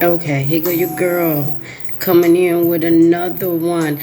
Okay, here go your girl coming in with another one.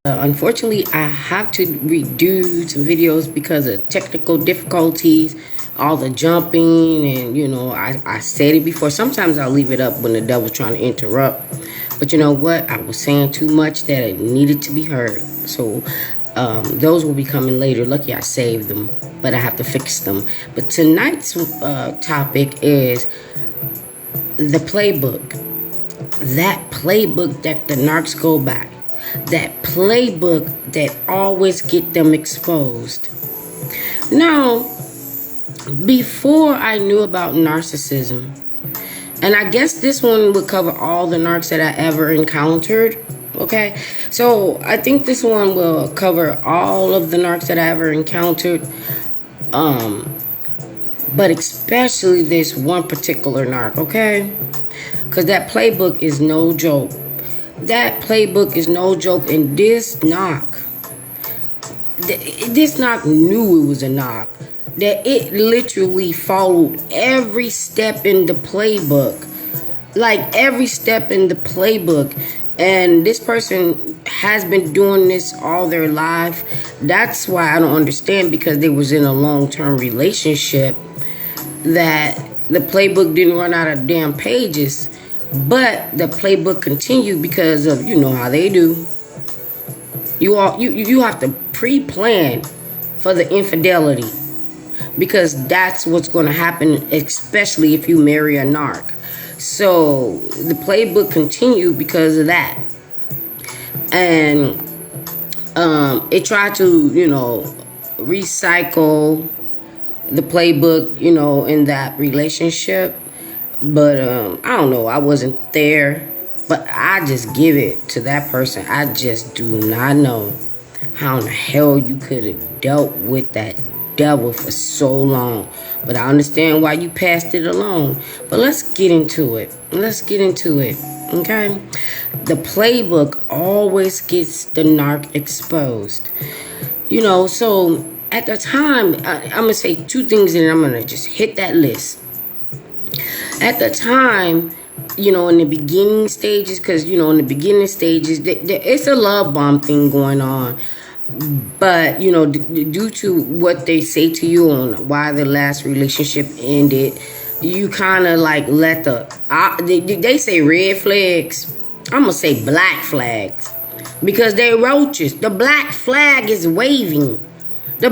Unfortunately, I have to redo some videos because of technical difficulties, all the jumping, and I said it before. Sometimes I'll leave it up when the devil's trying to interrupt. But you know what? I was saying too much that it needed to be heard. So those will be coming later. Lucky I saved them, but I have to fix them. But tonight's topic is the playbook. That playbook that the narcs go by. That playbook that always get them exposed. Now, before I knew about narcissism, and I guess this one would cover all the narcs that I ever encountered. Okay, so I think this one will cover all of the narcs that I ever encountered. But especially this one particular narc, okay? Because that playbook is no joke. That playbook is no joke. And this narc knew it was a narc. That it literally followed every step in the playbook. Like every step in the playbook. And this person has been doing this all their life. That's why I don't understand, because they was in a long-term relationship, that the playbook didn't run out of damn pages. But the playbook continued because of, how they do. You have to pre-plan for the infidelity, because that's what's going to happen, especially if you marry a narc. So the playbook continued because of that. And it tried to, recycle the playbook, in that relationship. But I don't know. I wasn't there. But I just give it to that person. I just do not know how in the hell you could have dealt with that devil for so long. But I understand why you passed it along. But let's get into it. Okay? The playbook always gets the narc exposed. So at the time, I'm going to say two things and I'm going to just hit that list. At the time, in the beginning stages, because, in the beginning stages, it's a love bomb thing going on. But, due to what they say to you on why the last relationship ended, you kind of like let they say red flags. I'm going to say black flags, because they're roaches. The black flag is waving. The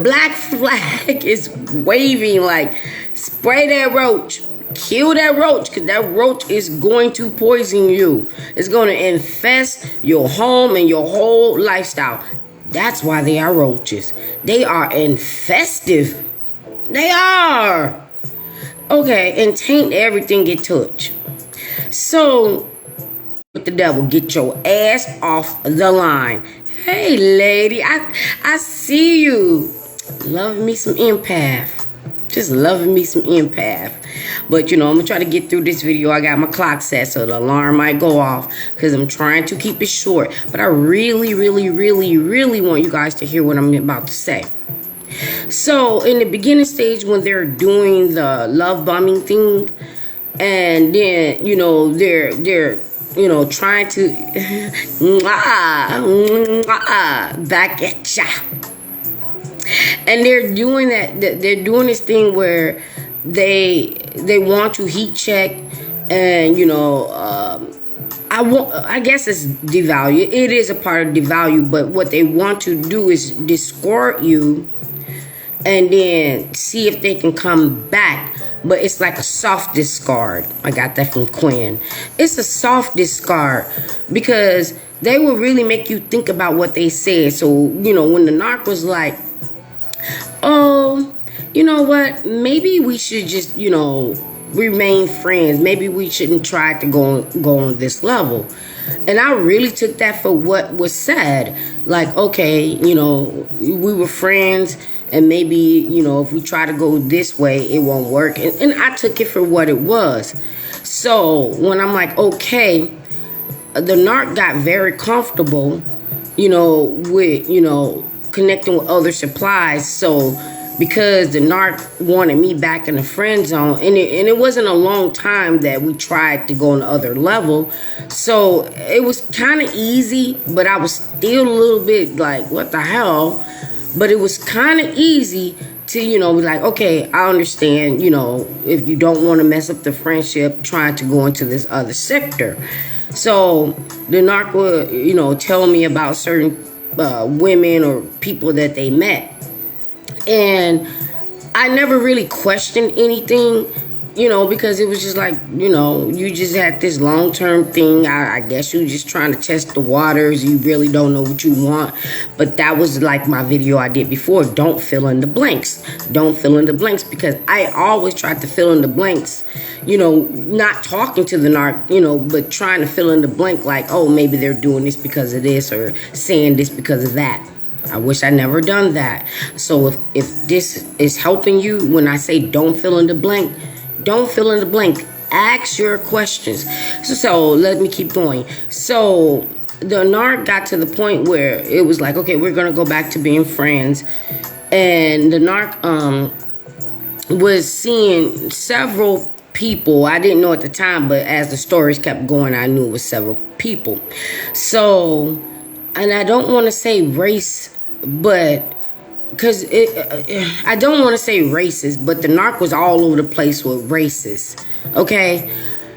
black flag is waving, like, spray that roach. Kill that roach, because that roach is going to poison you. It's going to infest your home and your whole lifestyle. That's why they are roaches. They are infestive. They are. Okay, and taint everything it touch. So, with the devil, get your ass off the line. Hey, lady, I see you. Love me some empath. Just loving me some empath. But, I'm going to try to get through this video. I got my clock set, so the alarm might go off, because I'm trying to keep it short. But I really, really, really, really want you guys to hear what I'm about to say. So, in the beginning stage, when they're doing the love bombing thing, and then, they're trying to back at ya. And they're doing that. They're doing this thing where they want to heat check, and I guess it's devalue. It is a part of devalue, but what they want to do is discard you, and then see if they can come back. But it's like a soft discard. I got that from Quinn. It's a soft discard, because they will really make you think about what they said. So, when the narc was like, oh, you know what? Maybe we should just, remain friends. Maybe we shouldn't try to go on this level. And I really took that for what was said. Like, okay, we were friends, and maybe, if we try to go this way, it won't work. And I took it for what it was. So when I'm like, okay, the narc got very comfortable, with, connecting with other supplies. So because the narc wanted me back in the friend zone, and it wasn't a long time that we tried to go on the other level, so it was kind of easy, but I was still a little bit like, what the hell? But it was kind of easy to, be like, okay, I understand, if you don't want to mess up the friendship trying to go into this other sector. So the narc would, tell me about certain women or people that they met. And I never really questioned anything, because it was just like, you just had this long-term thing. I guess you just trying to test the waters. You really don't know what you want. But that was like my video I did before. Don't fill in the blanks. Don't fill in the blanks, because I always tried to fill in the blanks, not talking to the narc, but trying to fill in the blank like, oh, maybe they're doing this because of this or saying this because of that. I wish I never done that. So if this is helping you when I say don't fill in the blank, don't fill in the blank. Ask your questions. So let me keep going. So the narc got to the point where it was like, okay, we're gonna go back to being friends. And the narc was seeing several people. I didn't know at the time, but as the stories kept going, I knew it was several people. So, and I don't want to say race, but because I don't want to say racist, but the narc was all over the place with races. Okay,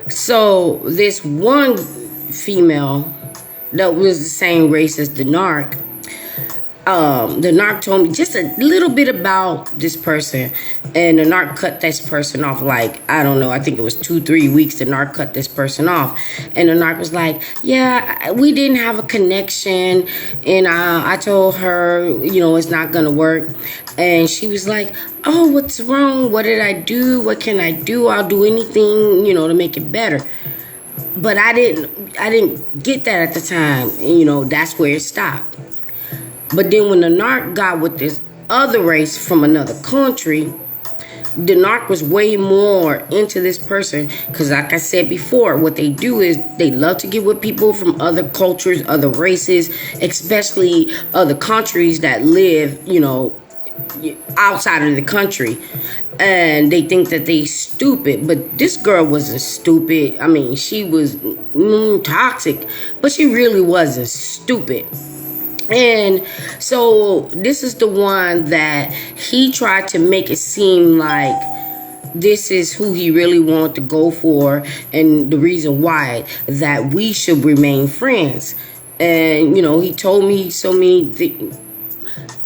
so this one female that was the same race as the narc told me just a little bit about this person, and the narc cut this person off like, I don't know, I think it was 2-3 weeks. The narc cut this person off, and the narc was like, yeah, we didn't have a connection, and I told her, it's not gonna work. And she was like, oh, what's wrong? What did I do? What can I do? I'll do anything, to make it better. But I didn't get that at the time, and that's where it stopped. But then when the narc got with this other race from another country, the narc was way more into this person. Because like I said before, what they do is they love to get with people from other cultures, other races, especially other countries that live, outside of the country. And they think that they stupid. But this girl wasn't stupid. I mean, she was toxic, but she really wasn't stupid. And so this is the one that he tried to make it seem like this is who he really wanted to go for, and the reason why that we should remain friends. And he told me so many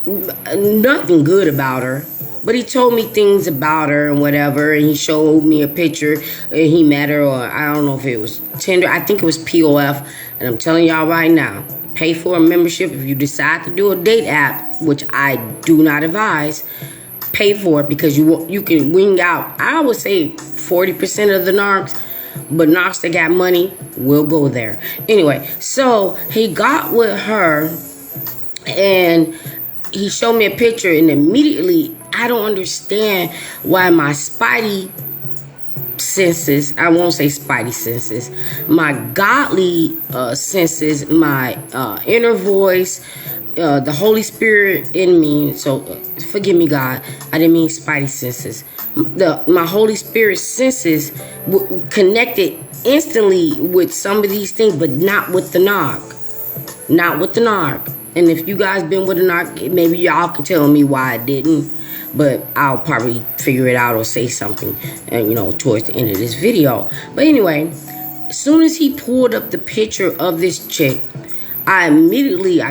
nothing good about her, but he told me things about her and whatever. And he showed me a picture, and he met her, or I don't know if it was Tinder. I think it was POF. And I'm telling y'all right now, pay for a membership if you decide to do a date app, which I do not advise. Pay for it, because you can wing out, I would say 40% of the narcs, but narcs that got money will go there. Anyway, so he got with her, and he showed me a picture, and immediately I don't understand why my spidey senses, I won't say spidey senses, my godly senses, my inner voice, the Holy Spirit in me. So forgive me, God, I didn't mean spidey senses. My Holy Spirit senses connected instantly with some of these things, but not with the narc. Not with the narc. And if you guys been with a narc, maybe y'all can tell me why I didn't. But I'll probably figure it out or say something, towards the end of this video. But anyway, as soon as he pulled up the picture of this chick, I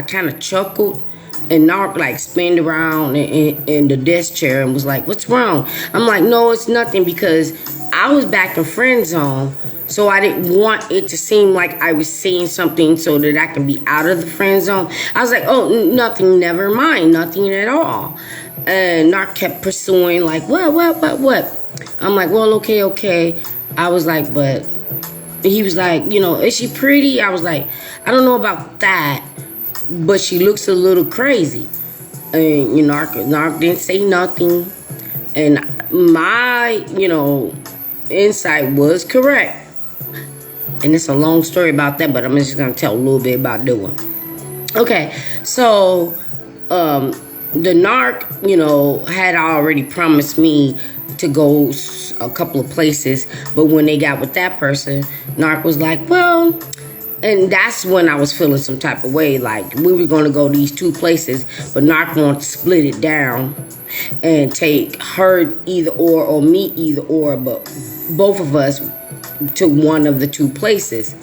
kind of chuckled, and narc like spinned around in the desk chair and was like, what's wrong? I'm like, no, it's nothing, because I was back in friend zone. So I didn't want it to seem like I was saying something so that I can be out of the friend zone. I was like, oh, nothing, never mind, nothing at all. And narc kept pursuing, like, what? I'm like, well, okay. I was like, but he was like, is she pretty? I was like, I don't know about that, but she looks a little crazy. And narc didn't say nothing, and my insight was correct. And it's a long story about that, but I'm just gonna tell a little bit about that one. Okay, so the narc, had already promised me to go a couple of places, but when they got with that person, narc was like, well, and that's when I was feeling some type of way. Like, we were going to go these 2 places, but narc wanted to split it down and take her either or me either or, but both of us to one of the 2 places.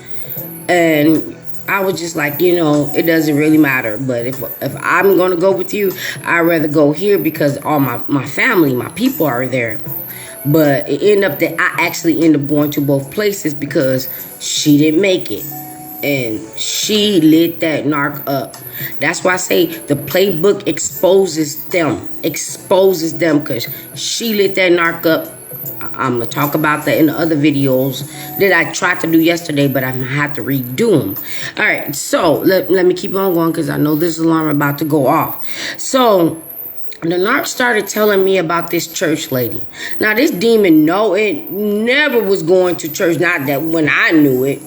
And I was just like, it doesn't really matter. But if I'm going to go with you, I'd rather go here because all my family, my people are there. But it ended up that I actually ended up going to both places because she didn't make it. And she lit that narc up. That's why I say the playbook exposes them. Because she lit that narc up. I'm going to talk about that in the other videos that I tried to do yesterday, but I'm going to have to redo them. All right, so let me keep on going because I know this alarm about to go off. So the narc started telling me about this church lady. Now, this demon, it never was going to church, not that when I knew it,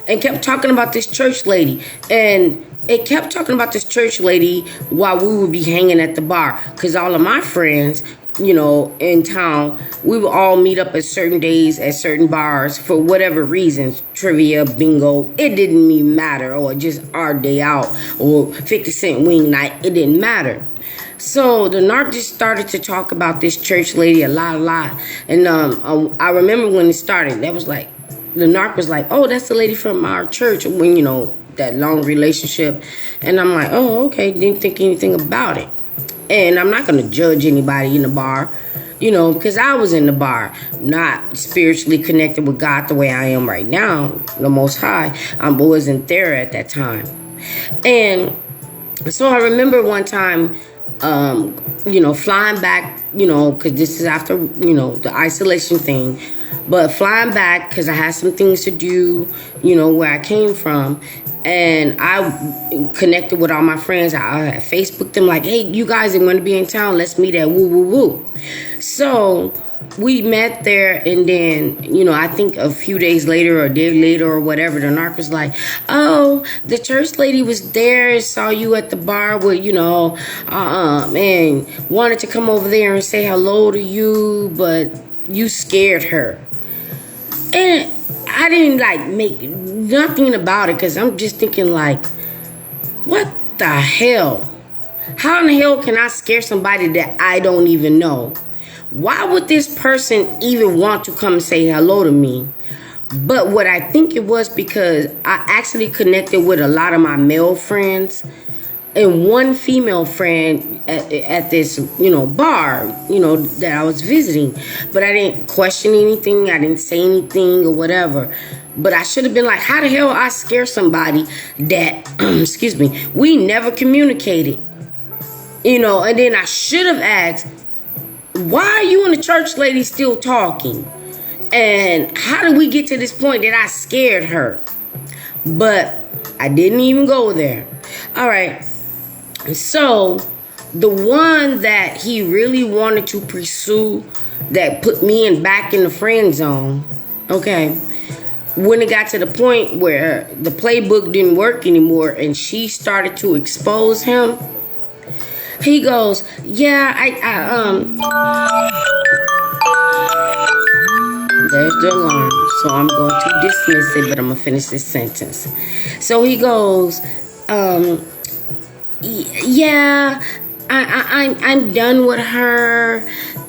and kept talking about this church lady. And it kept talking about this church lady while we would be hanging at the bar. Because all of my friends, in town, we would all meet up at certain days at certain bars for whatever reasons. Trivia, bingo, it didn't even matter. Or just our day out. Or 50 Cent wing night, it didn't matter. So the narc just started to talk about this church lady a lot. And I remember when it started, the narc was like, oh, that's the lady from our church. When, that long relationship. And I'm like, oh, okay, didn't think anything about it. And I'm not going to judge anybody in the bar, because I was in the bar, not spiritually connected with God the way I am right now, the Most High. I wasn't there at that time. And so I remember one time, flying back, because this is after, the isolation thing. But flying back, because I had some things to do, where I came from. And I connected with all my friends. I had Facebooked them like, hey, you guys are going to be in town. Let's meet at woo, woo, woo. So we met there. And then, I think a few days later or a day later or whatever, the narc was like, oh, the church lady was there, saw you at the bar with, and wanted to come over there and say hello to you, but you scared her. And I didn't make nothing about it because I'm just thinking what the hell? How in the hell can I scare somebody that I don't even know? Why would this person even want to come and say hello to me? But what I think it was because I actually connected with a lot of my male friends and one female friend at this, bar, that I was visiting. But I didn't question anything. I didn't say anything or whatever. But I should have been like, how the hell I scare somebody that, excuse me, we never communicated. And then I should have asked, why are you and the church lady still talking? And how did we get to this point that I scared her? But I didn't even go there. All right. So the one that he really wanted to pursue that put me back in the friend zone, okay, when it got to the point where the playbook didn't work anymore and she started to expose him, he goes, yeah, there's the alarm. So I'm going to dismiss it, but I'm going to finish this sentence. So he goes, yeah, I'm done with her,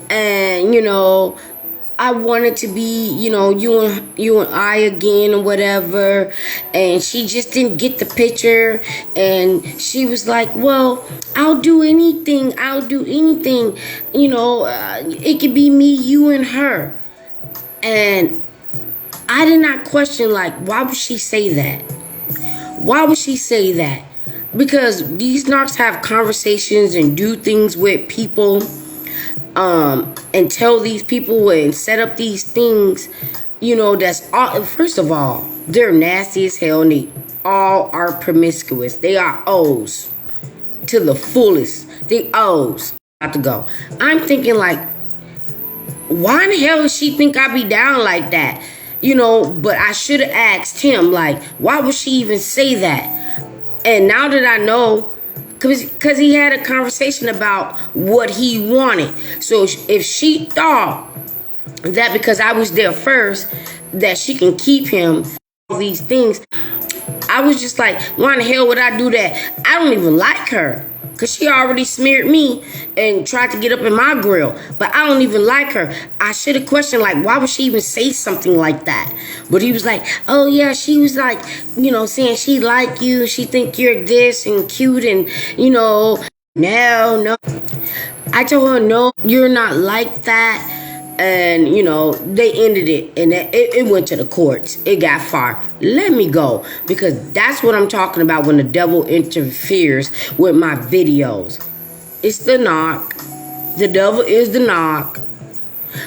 and I wanted to be, you and I again or whatever, and she just didn't get the picture, and she was like, well, I'll do anything, it could be me, you, and her. And I did not question, why would she say that? Why would she say that? Because these narcs have conversations and do things with people, and tell these people and set up these things, that's all. First of all, they're nasty as hell and they all are promiscuous. They are O's to the fullest. They O's. About to go. I'm thinking why in the hell does she think I be down like that? But I should have asked him, why would she even say that? And now that I know, Because he had a conversation about what he wanted. So if she thought that because I was there first, that she can keep him, all these things, I was just like, why in the hell would I do that? I don't even like her. Because she already smeared me and tried to get up in my grill. But I don't even like her. I should have questioned, like, why would she even say something like that? But he was like, oh, yeah, she was like, saying she like you. She think you're this and cute and, no. I told her, no, you're not like that. And, they ended it. And it went to the courts. It got far. Let me go. Because that's what I'm talking about when the devil interferes with my videos. It's the narc. The devil is the narc.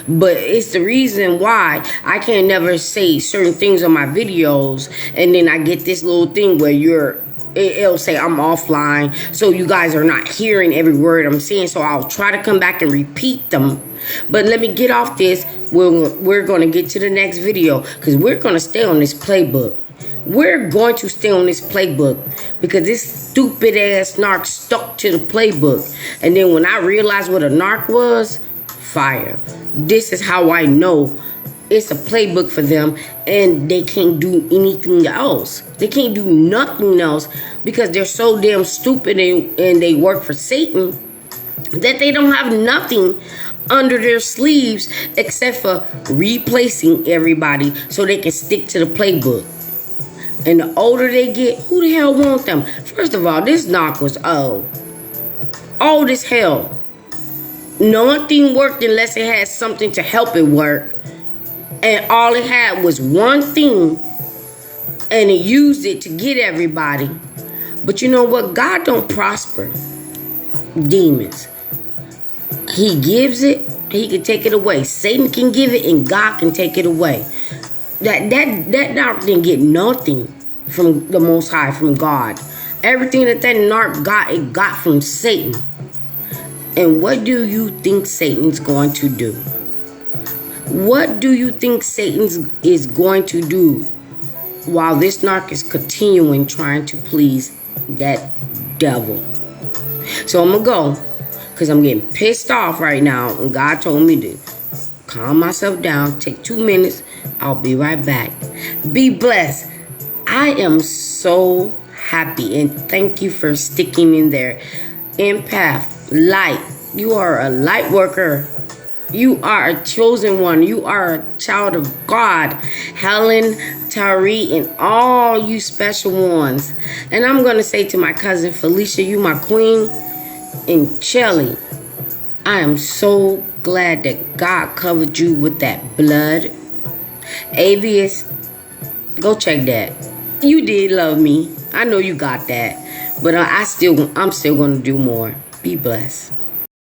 But it's the reason why I can't never say certain things on my videos. And then I get this little thing where it'll say I'm offline, so you guys are not hearing every word I'm saying. So I'll try to come back and repeat them. But let me get off this. We're going to get to the next video because we're going to stay on this playbook. We're going to stay on this playbook because this stupid ass narc stuck to the playbook. And then when I realized what a narc was, fire. This is how I know it's a playbook for them, and they can't do anything else. They can't do nothing else because they're so damn stupid and they work for Satan that they don't have nothing under their sleeves except for replacing everybody so they can stick to the playbook. And the older they get, who the hell wants them? First of all, this narc was old as hell. Nothing worked unless it had something to help it work. And all it had was one thing, and it used it to get everybody. But you know what? God don't prosper demons. He gives it, he can take it away. Satan can give it, and God can take it away. That narc didn't get nothing from the Most High, from God. Everything that narc got, it got from Satan. And what do you think Satan's going to do? What do you think Satan is going to do while this narc is continuing trying to please that devil? So I'm going to go because I'm getting pissed off right now. And God told me to calm myself down. Take 2 minutes. I'll be right back. Be blessed. I am so happy. And thank you for sticking in there. Empath, light. You are a light worker. You are a chosen one. You are a child of God. Helen, Tari, and all you special ones. And I'm going to say to my cousin Felicia, you my queen. And Shelly, I am so glad that God covered you with that blood. Avius, go check that. You did love me. I know you got that. But I'm still going to do more. Be blessed.